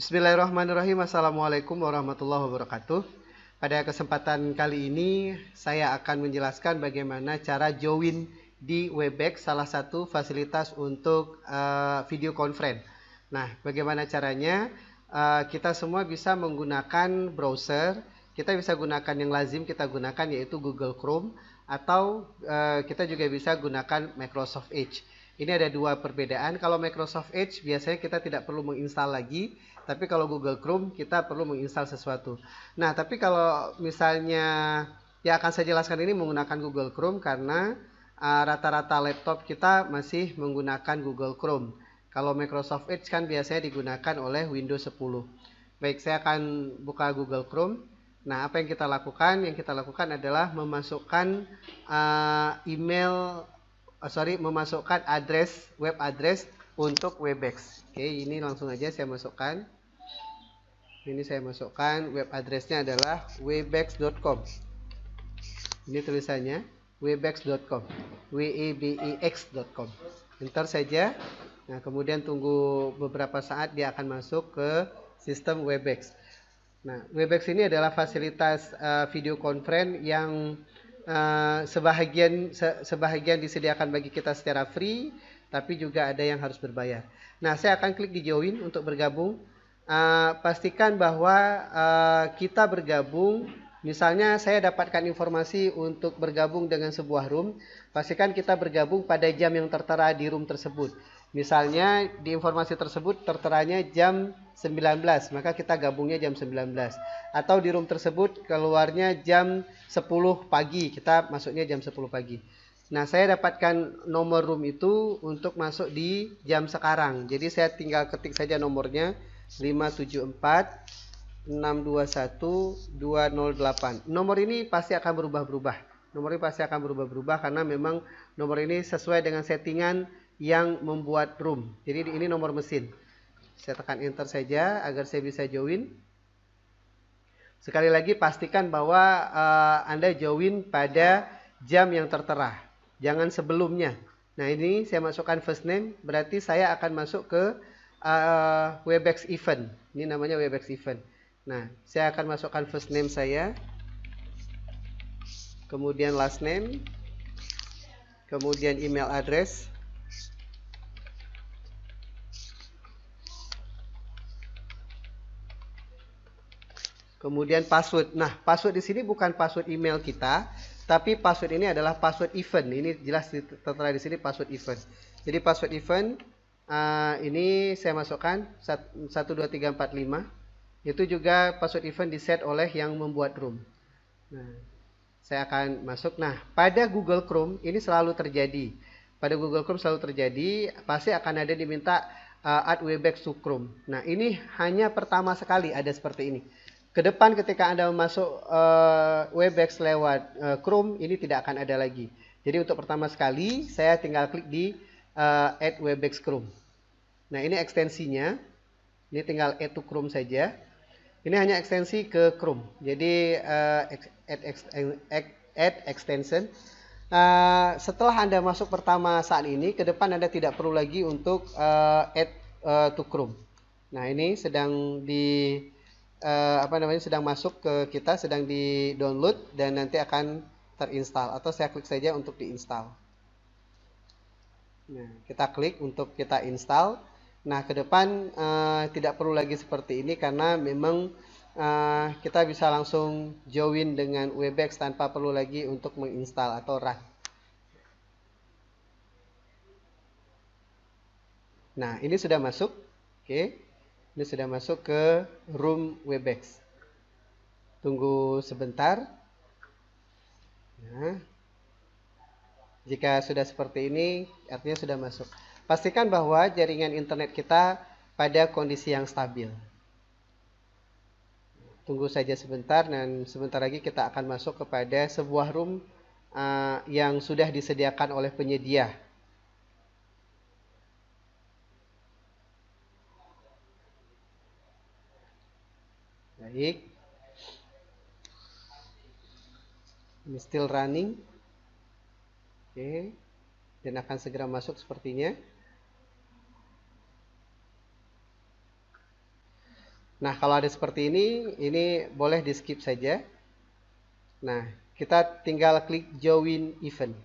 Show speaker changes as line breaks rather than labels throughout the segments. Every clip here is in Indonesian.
Bismillahirrahmanirrahim. Assalamualaikum warahmatullahi wabarakatuh. Pada kesempatan kali ini saya akan menjelaskan bagaimana cara join di Webex, salah satu fasilitas untuk video conference. Nah, bagaimana caranya? Kita semua bisa menggunakan browser. Kita bisa gunakan yang lazim kita gunakan, yaitu Google Chrome, atau kita juga bisa gunakan Microsoft Edge. Ini ada dua perbedaan. Kalau Microsoft Edge biasanya kita tidak perlu menginstal lagi, tapi kalau Google Chrome kita perlu menginstal sesuatu. Nah, tapi kalau misalnya yang akan saya jelaskan ini menggunakan Google Chrome karena rata-rata laptop kita masih menggunakan Google Chrome. Kalau Microsoft Edge kan biasanya digunakan oleh Windows 10. Baik, saya akan buka Google Chrome. Nah, apa yang kita lakukan? Yang kita lakukan adalah memasukkan memasukkan web address untuk Webex. Oke, ini langsung aja saya masukkan. Ini saya masukkan web addressnya adalah webex.com. Ini tulisannya webex.com, webex.com. Enter saja. Nah, kemudian tunggu beberapa saat dia akan masuk ke sistem Webex. Nah, Webex ini adalah fasilitas video conference yang sebahagian disediakan bagi kita secara free, tapi juga ada yang harus berbayar. Nah, saya akan klik di join untuk bergabung. Pastikan bahwa kita bergabung. Misalnya saya dapatkan informasi untuk bergabung dengan sebuah room, pastikan kita bergabung pada jam yang tertera di room tersebut. Misalnya di informasi tersebut terteranya jam 19, maka kita gabungnya jam 19. Atau di room tersebut keluarnya jam 10 pagi, kita masuknya jam 10 pagi. Nah, saya dapatkan nomor room itu untuk masuk di jam sekarang. Jadi saya tinggal ketik saja nomornya 574 621 208. Nomor ini pasti akan berubah-berubah. Nomor ini pasti akan berubah-berubah karena memang nomor ini sesuai dengan settingan yang membuat room. Jadi ini nomor mesin. Saya tekan enter saja agar saya bisa join. Sekali lagi pastikan bahwa Anda join pada jam yang tertera. Jangan sebelumnya. Nah, ini saya masukkan first name, berarti saya akan masuk ke Webex event. Ini namanya Webex event. Nah, saya akan masukkan first name saya, kemudian last name, kemudian email address, kemudian password. Nah, password di sini bukan password email kita, tapi password ini adalah password event. Ini jelas tertera di sini password event. Jadi password event ini saya masukkan 12345. Itu juga password event diset oleh yang membuat room. Nah, saya akan masuk. Nah, pada Google Chrome ini selalu terjadi. Pada Google Chrome selalu terjadi, pasti akan ada diminta add Webex to Chrome. Nah, ini hanya pertama sekali ada seperti ini. Kedepan ketika Anda masuk Webex lewat Chrome, ini tidak akan ada lagi. Jadi untuk pertama sekali, saya tinggal klik di add Webex Chrome. Nah, ini ekstensinya. Ini tinggal add to Chrome saja. Ini hanya ekstensi ke Chrome. Jadi add extension. Setelah Anda masuk pertama saat ini, ke depan Anda tidak perlu lagi untuk add to Chrome. Nah, ini sedang sedang masuk ke kita, sedang di download dan nanti akan terinstall. Atau saya klik saja untuk diinstal. Nah, kita klik untuk kita install. Nah, ke depan tidak perlu lagi seperti ini karena memang kita bisa langsung join dengan Webex tanpa perlu lagi untuk menginstal atau run. Nah, ini sudah masuk. Oke. Ini sudah masuk ke room Webex. Tunggu sebentar. Nah, jika sudah seperti ini, artinya sudah masuk. Pastikan bahwa jaringan internet kita pada kondisi yang stabil. Tunggu saja sebentar dan sebentar lagi kita akan masuk kepada sebuah room yang sudah disediakan oleh penyedia. Baik. Ini still running. Oke. Dan akan segera masuk sepertinya. Nah, kalau ada seperti ini boleh di skip saja. Nah, kita tinggal klik join event.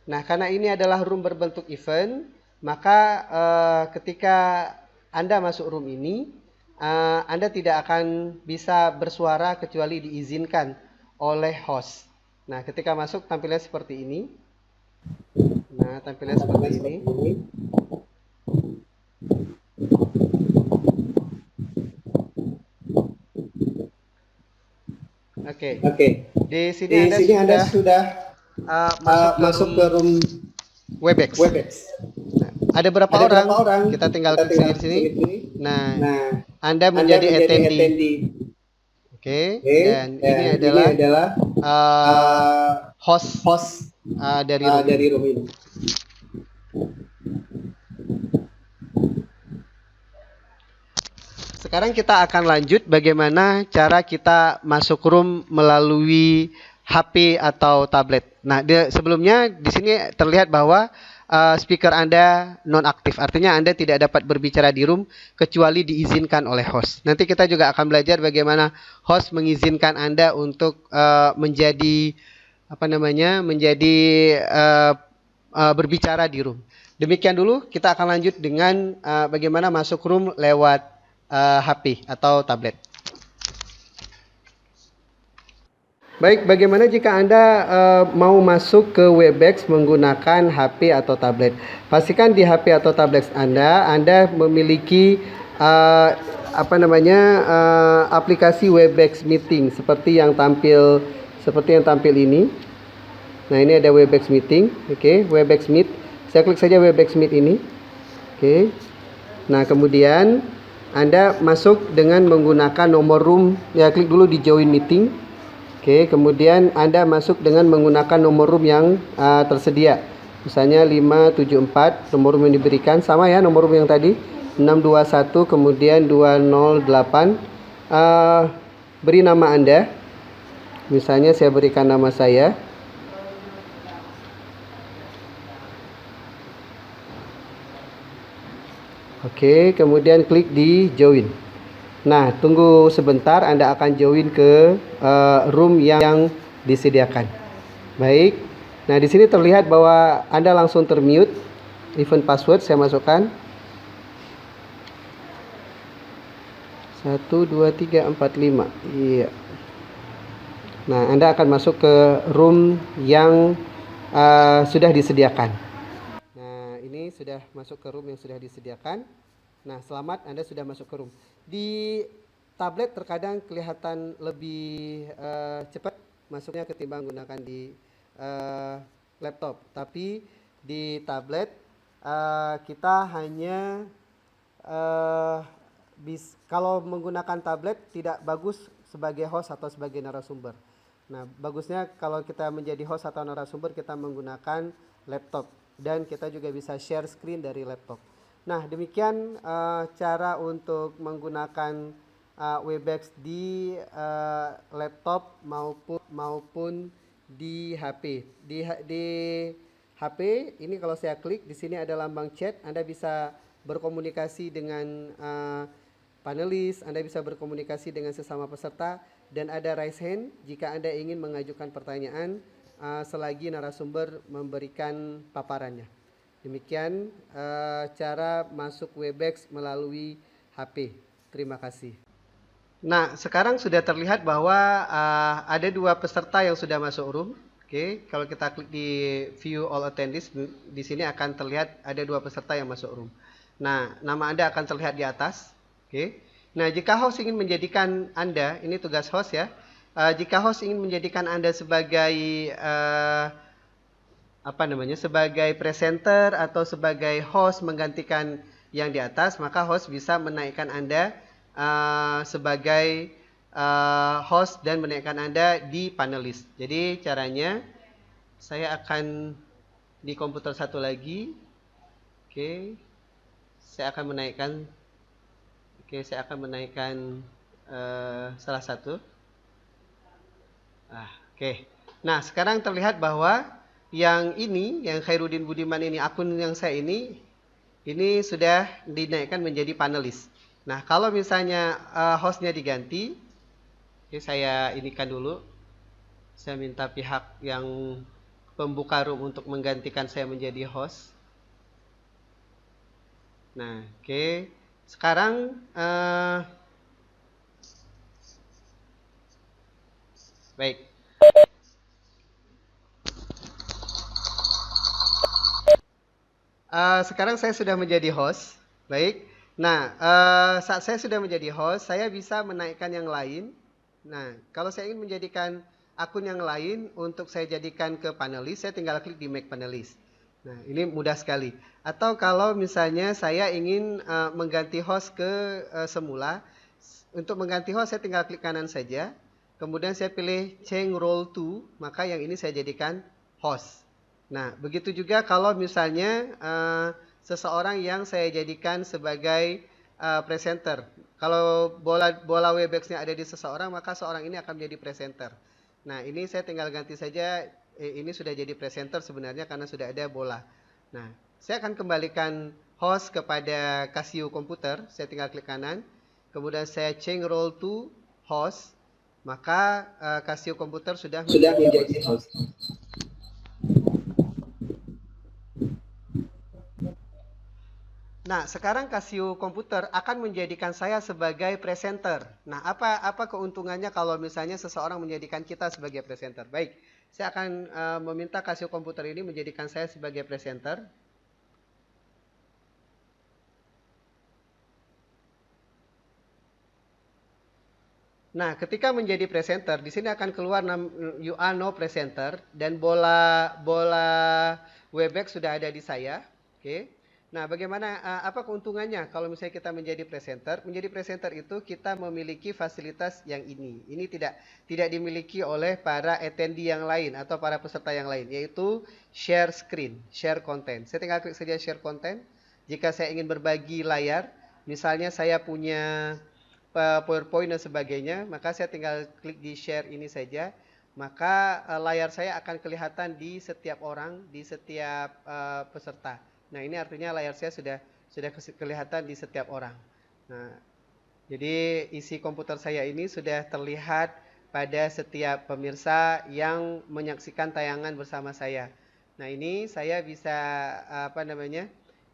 Nah, karena ini adalah room berbentuk event, maka ketika Anda masuk room ini, Anda tidak akan bisa bersuara kecuali diizinkan oleh host. Nah, ketika masuk tampilnya seperti ini. Nah, tampilnya seperti ini. Oke. Di sini Anda sudah masuk ke room Webex. Nah, ada berapa orang? Kita tinggal klik saja di sini. Nah, Anda menjadi attendee. Oke. Dan ini adalah host dari room ini. Sekarang kita akan lanjut bagaimana cara kita masuk room melalui HP atau tablet. Nah, sebelumnya di sini terlihat bahwa speaker Anda non-aktif. Artinya Anda tidak dapat berbicara di room kecuali diizinkan oleh host. Nanti kita juga akan belajar bagaimana host mengizinkan Anda untuk menjadi berbicara di room. Demikian dulu, kita akan lanjut dengan bagaimana masuk room lewat HP atau tablet. Baik, bagaimana jika Anda mau masuk ke Webex menggunakan HP atau tablet? Pastikan di HP atau tablet Anda memiliki aplikasi Webex Meeting seperti yang tampil ini. Nah, ini ada Webex Meeting, oke, Webex Meet. Saya klik saja Webex Meet ini, oke. Nah, kemudian Anda masuk dengan menggunakan nomor room. Ya, klik dulu di Join Meeting. Oke, kemudian Anda masuk dengan menggunakan nomor room yang tersedia. Misalnya 574, nomor room yang diberikan sama ya, nomor room yang tadi 621 kemudian 208. Beri nama Anda. Misalnya saya berikan nama saya. Oke, kemudian klik di join. Nah, tunggu sebentar, Anda akan join ke room yang disediakan. Baik. Nah, di sini terlihat bahwa Anda langsung termute. Event password saya masukkan. 1 2 3 4 5. Iya. Nah, Anda akan masuk ke room yang sudah disediakan. Nah, ini sudah masuk ke room yang sudah disediakan. Nah, selamat, Anda sudah masuk ke room. Di tablet terkadang kelihatan lebih cepat masuknya ketimbang menggunakan di laptop. Tapi di tablet kita hanya kalau menggunakan tablet tidak bagus sebagai host atau sebagai narasumber. Nah, bagusnya kalau kita menjadi host atau narasumber kita menggunakan laptop dan kita juga bisa share screen dari laptop. Nah, demikian cara untuk menggunakan Webex di laptop maupun di HP. Di HP ini kalau saya klik di sini ada lambang chat, Anda bisa berkomunikasi dengan panelis, Anda bisa berkomunikasi dengan sesama peserta, dan ada raise hand jika Anda ingin mengajukan pertanyaan selagi narasumber memberikan paparannya. Demikian cara masuk Webex melalui HP. Terima kasih. Nah, sekarang sudah terlihat bahwa ada 2 peserta yang sudah masuk room. Oke, kalau kita klik di View All Attendees, di sini akan terlihat ada 2 peserta yang masuk room. Nah, nama Anda akan terlihat di atas. Oke. Nah, jika host ingin menjadikan Anda, ini tugas host ya. Jika host ingin menjadikan Anda sebagai sebagai presenter atau sebagai host menggantikan yang di atas, maka host bisa menaikkan Anda sebagai host dan menaikkan Anda di panelis. Jadi caranya saya akan di komputer satu lagi. Oke. Saya akan menaikkan salah satu. Oke. Nah, sekarang terlihat bahwa yang Khairuddin Budiman ini, akun yang saya ini sudah dinaikkan menjadi panelis. Nah, kalau misalnya hostnya diganti, oke, saya inikan dulu. Saya minta pihak yang pembuka room untuk menggantikan saya menjadi host. Nah, oke. Sekarang baik. Sekarang saya sudah menjadi host. Baik. Nah, saat saya sudah menjadi host, saya bisa menaikkan yang lain. Nah, kalau saya ingin menjadikan akun yang lain untuk saya jadikan ke panelis, saya tinggal klik di make panelis. Nah, ini mudah sekali. Atau kalau misalnya saya ingin mengganti host ke semula, untuk mengganti host saya tinggal klik kanan saja. Kemudian saya pilih change role to, maka yang ini saya jadikan host. Nah, begitu juga kalau misalnya seseorang yang saya jadikan sebagai presenter. Kalau bola Webex-nya ada di seseorang, maka seorang ini akan menjadi presenter. Nah, ini saya tinggal ganti saja. Ini sudah jadi presenter sebenarnya karena sudah ada bola. Nah, saya akan kembalikan host kepada Casio komputer. Saya tinggal klik kanan. Kemudian saya change role to host. Maka Casio komputer sudah menjadi host. Nah, sekarang Casio komputer akan menjadikan saya sebagai presenter. Nah, apa keuntungannya kalau misalnya seseorang menjadikan kita sebagai presenter? Baik, saya akan meminta Casio komputer ini menjadikan saya sebagai presenter. Nah, ketika menjadi presenter, di sini akan keluar you are no presenter dan bola Webex sudah ada di saya. Oke. Nah, bagaimana apa keuntungannya kalau misalnya kita menjadi presenter? Menjadi presenter itu kita memiliki fasilitas yang ini. Ini tidak dimiliki oleh para attendee yang lain atau para peserta yang lain, yaitu share screen, share content. Saya tinggal klik saja share content. Jika saya ingin berbagi layar, misalnya saya punya PowerPoint dan sebagainya, maka saya tinggal klik di share ini saja, maka layar saya akan kelihatan di setiap orang, di setiap peserta. Nah, ini artinya layar saya sudah kelihatan di setiap orang. Nah, jadi isi komputer saya ini sudah terlihat pada setiap pemirsa yang menyaksikan tayangan bersama saya. Nah, ini saya bisa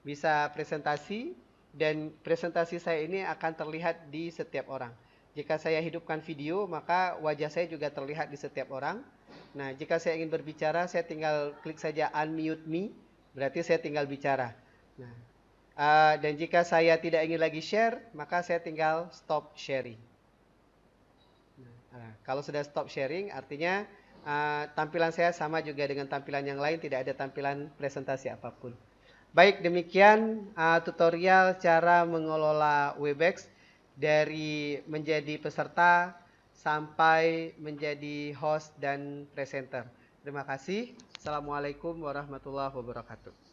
bisa presentasi dan presentasi saya ini akan terlihat di setiap orang. Jika saya hidupkan video, maka wajah saya juga terlihat di setiap orang. Nah, jika saya ingin berbicara, saya tinggal klik saja unmute me, berarti saya tinggal bicara. Nah, dan jika saya tidak ingin lagi share, maka saya tinggal stop sharing. Nah, kalau sudah stop sharing, artinya tampilan saya sama juga dengan tampilan yang lain, tidak ada tampilan presentasi apapun. Baik, demikian tutorial cara mengelola Webex dari menjadi peserta sampai menjadi host dan presenter. Terima kasih. Assalamualaikum warahmatullahi wabarakatuh.